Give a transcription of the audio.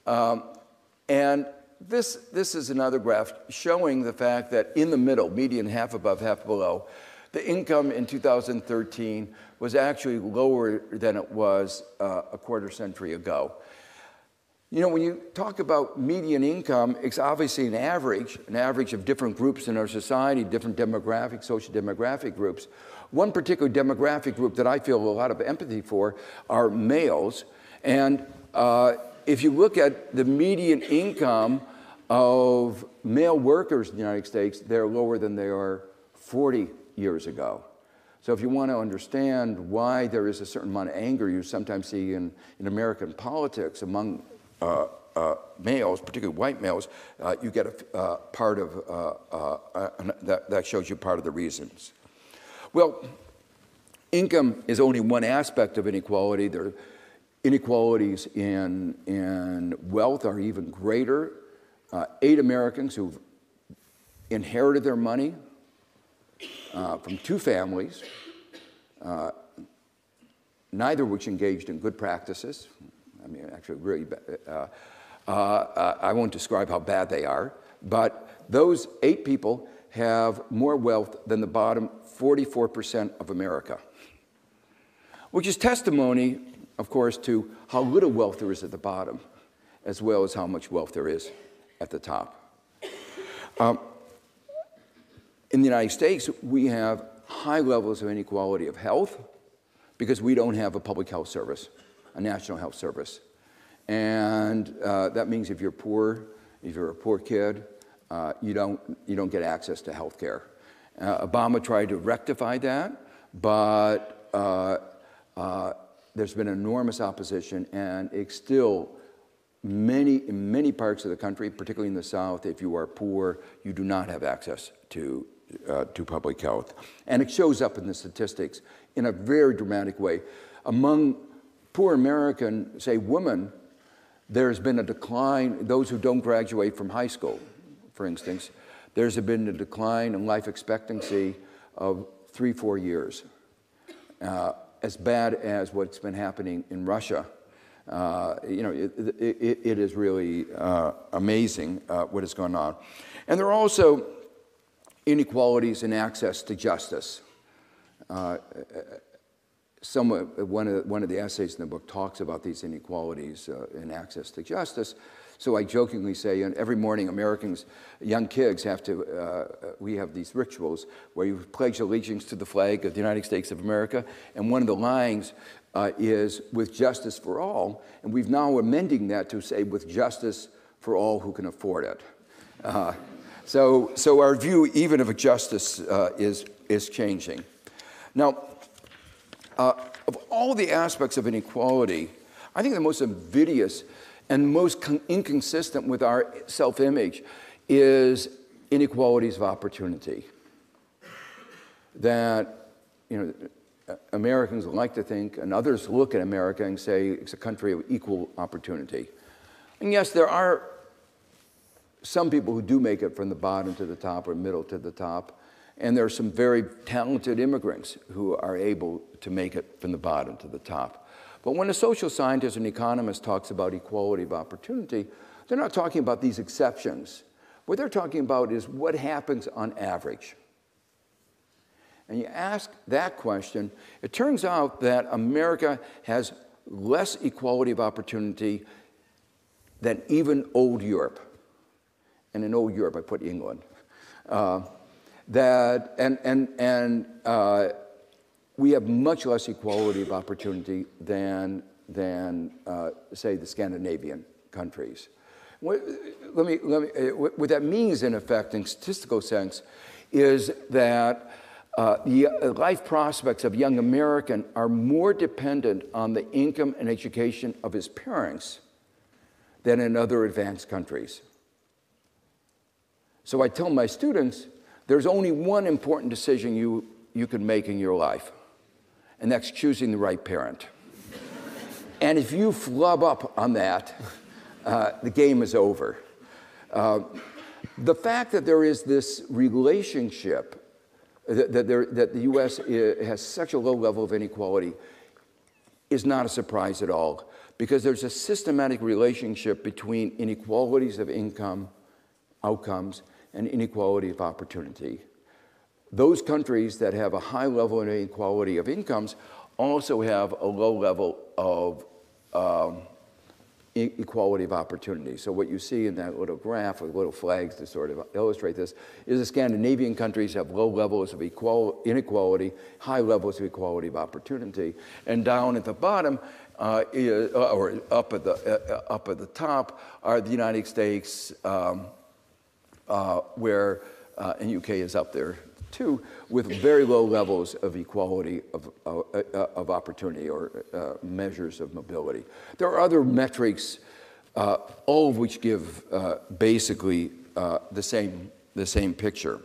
And this is another graph showing the fact that in the middle, median half above, half below, the income in 2013 was actually lower than it was a quarter century ago. You know, when you talk about median income, it's obviously an average of different groups in our society, different demographic, social demographic groups. One particular demographic group that I feel a lot of empathy for are males. And if you look at the median income of male workers in the United States, they're lower than they are 40 years ago. So if you want to understand why there is a certain amount of anger you sometimes see in American politics among males, particularly white males, you get a part of, that shows you part of the reasons. Well, income is only one aspect of inequality. There are inequalities in wealth are even greater. 8 Americans who've inherited their money from 2 families, neither of which engaged in good practices. I mean, actually, really bad. I won't describe how bad they are, but those 8 people have more wealth than the bottom 44% of America, which is testimony, of course, to how little wealth there is at the bottom, as well as how much wealth there is at the top. In the United States, we have high levels of inequality of health because we don't have a public health service, a national health service. And that means if you're poor, if you're a poor kid, you don't get access to health care. Obama tried to rectify that, but there's been enormous opposition, and it's still in many parts of the country, particularly in the South, if you are poor, you do not have access to public health. And it shows up in the statistics in a very dramatic way. Among poor American, say, women, there's been a decline. Those who don't graduate from high school, for instance, there's been a decline in life expectancy of 3-4 years, as bad as what's been happening in Russia. You know, it is really amazing what is going on. And there are also inequalities in access to justice. One of the essays in the book talks about these inequalities in access to justice. So I jokingly say, and every morning Americans, young kids have to, we have these rituals where you pledge allegiance to the flag of the United States of America, and one of the lines is with justice for all, and we've now amending that to say with justice for all who can afford it. So our view, even of justice, is changing. Now, of all the aspects of inequality, I think the most invidious and most inconsistent with our self-image is inequalities of opportunity. That, you know, Americans like to think, and others look at America and say it's a country of equal opportunity. And yes, there are some people who do make it from the bottom to the top or middle to the top, and there are some very talented immigrants who are able to make it from the bottom to the top. But when a social scientist and economist talks about equality of opportunity, they're not talking about these exceptions. What they're talking about is what happens on average. And you ask that question, it turns out that America has less equality of opportunity than even old Europe. And in old Europe, I put England. We have much less equality of opportunity than say, the Scandinavian countries. What that means, in effect, in statistical sense, is that the life prospects of young American are more dependent on the income and education of his parents than in other advanced countries. So I tell my students, there's only one important decision you can make in your life, and that's choosing the right parent. And if you flub up on that, the game is over. The fact that there is this relationship, that the U.S. has such a low level of inequality, is not a surprise at all, because there's a systematic relationship between inequalities of income outcomes and inequality of opportunity. Those countries that have a high level of inequality of incomes also have a low level of equality of opportunity. So what you see in that little graph with little flags to sort of illustrate this is the Scandinavian countries have low levels of inequality, high levels of equality of opportunity. And down at the bottom, or up at the top, are the United States, where, and UK is up there too, with very low levels of equality of opportunity or measures of mobility. There are other metrics, all of which give basically the same picture.